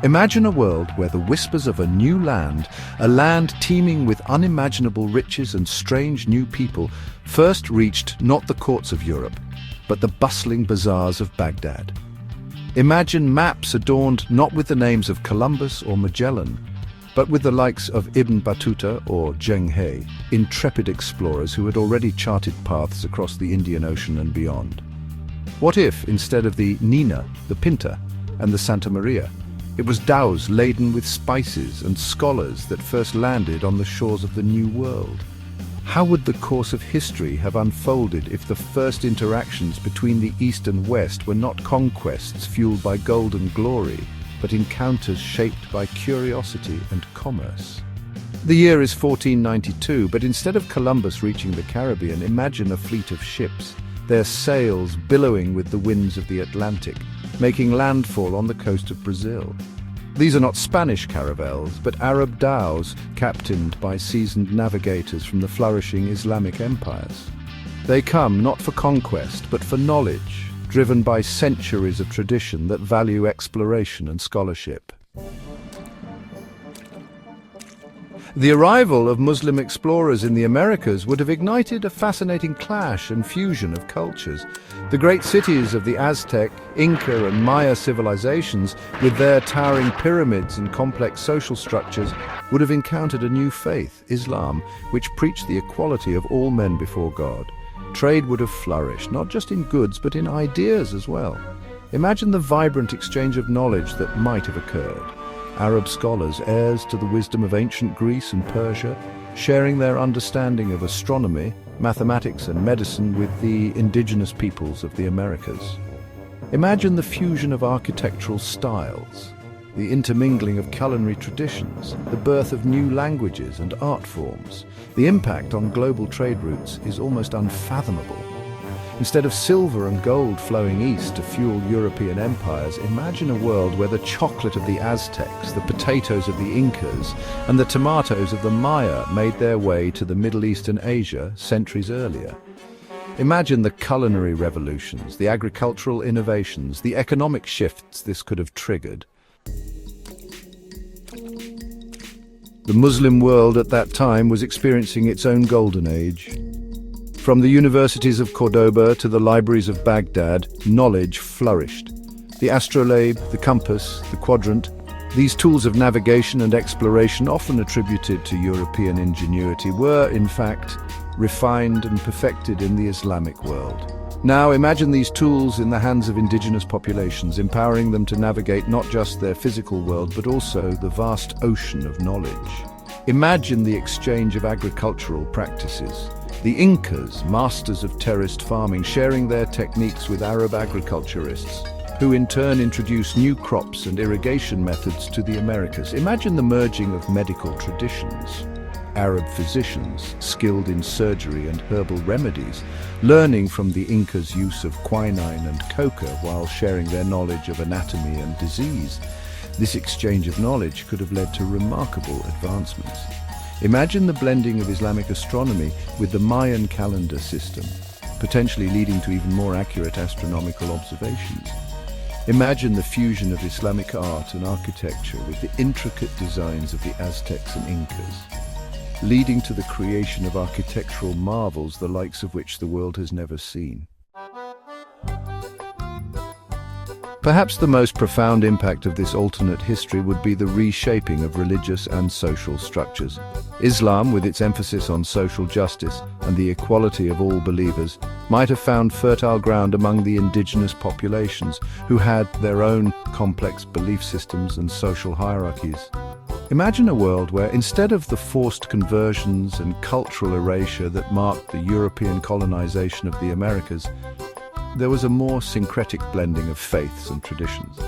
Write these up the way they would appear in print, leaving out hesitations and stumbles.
Imagine a world where the whispers of a new land, a land teeming with unimaginable riches and strange new people, first reached not the courts of Europe, but the bustling bazaars of Baghdad. Imagine maps adorned not with the names of Columbus or Magellan, but with the likes of Ibn Battuta or Zheng He, intrepid explorers who had already charted paths across the Indian Ocean and beyond. What if, instead of the Nina, the Pinta, and the Santa Maria, it was dhows laden with spices and scholars that first landed on the shores of the New World? How would the course of history have unfolded if the first interactions between the East and West were not conquests fueled by gold and glory, but encounters shaped by curiosity and commerce? The year is 1492, but instead of Columbus reaching the Caribbean, imagine a fleet of ships, their sails billowing with the winds of the Atlantic, making landfall on the coast of Brazil. These are not Spanish caravels, but Arab dhows captained by seasoned navigators from the flourishing Islamic empires. They come not for conquest, but for knowledge, driven by centuries of tradition that value exploration and scholarship. The arrival of Muslim explorers in the Americas would have ignited a fascinating clash and fusion of cultures. The great cities of the Aztec, Inca and Maya civilizations, with their towering pyramids and complex social structures, would have encountered a new faith, Islam, which preached the equality of all men before God. Trade would have flourished, not just in goods, but in ideas as well. Imagine the vibrant exchange of knowledge that might have occurred. Arab scholars, heirs to the wisdom of ancient Greece and Persia, sharing their understanding of astronomy, mathematics and medicine with the indigenous peoples of the Americas. Imagine the fusion of architectural styles, the intermingling of culinary traditions, the birth of new languages and art forms. The impact on global trade routes is almost unfathomable. Instead of silver and gold flowing east to fuel European empires, imagine a world where the chocolate of the Aztecs, the potatoes of the Incas, and the tomatoes of the Maya made their way to the Middle East and Asia centuries earlier. Imagine the culinary revolutions, the agricultural innovations, the economic shifts this could have triggered. The Muslim world at that time was experiencing its own golden age. From the universities of Cordoba to the libraries of Baghdad, knowledge flourished. The astrolabe, the compass, the quadrant, these tools of navigation and exploration, often attributed to European ingenuity, were, in fact, refined and perfected in the Islamic world. Now imagine these tools in the hands of indigenous populations, empowering them to navigate not just their physical world, but also the vast ocean of knowledge. Imagine the exchange of agricultural practices. The Incas, masters of terraced farming, sharing their techniques with Arab agriculturists, who in turn introduced new crops and irrigation methods to the Americas. Imagine the merging of medical traditions. Arab physicians, skilled in surgery and herbal remedies, learning from the Incas' use of quinine and coca while sharing their knowledge of anatomy and disease. This exchange of knowledge could have led to remarkable advancements. Imagine the blending of Islamic astronomy with the Mayan calendar system, potentially leading to even more accurate astronomical observations. Imagine the fusion of Islamic art and architecture with the intricate designs of the Aztecs and Incas, leading to the creation of architectural marvels the likes of which the world has never seen. Perhaps the most profound impact of this alternate history would be the reshaping of religious and social structures. Islam, with its emphasis on social justice and the equality of all believers, might have found fertile ground among the indigenous populations who had their own complex belief systems and social hierarchies. Imagine a world where, instead of the forced conversions and cultural erasure that marked the European colonization of the Americas, there was a more syncretic blending of faiths and traditions.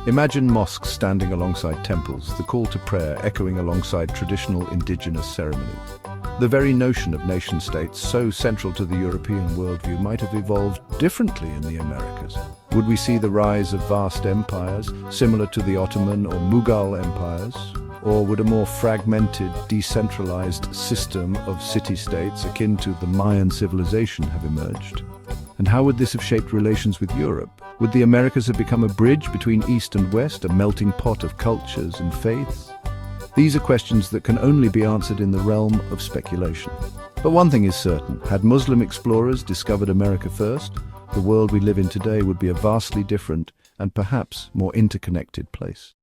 Imagine mosques standing alongside temples, the call to prayer echoing alongside traditional indigenous ceremonies. The very notion of nation-states, so central to the European worldview, might have evolved differently in the Americas. Would we see the rise of vast empires, similar to the Ottoman or Mughal empires? Or would a more fragmented, decentralized system of city-states akin to the Mayan civilization have emerged? And how would this have shaped relations with Europe? Would the Americas have become a bridge between East and West, a melting pot of cultures and faiths? These are questions that can only be answered in the realm of speculation. But one thing is certain, had Muslim explorers discovered America first, the world we live in today would be a vastly different and perhaps more interconnected place.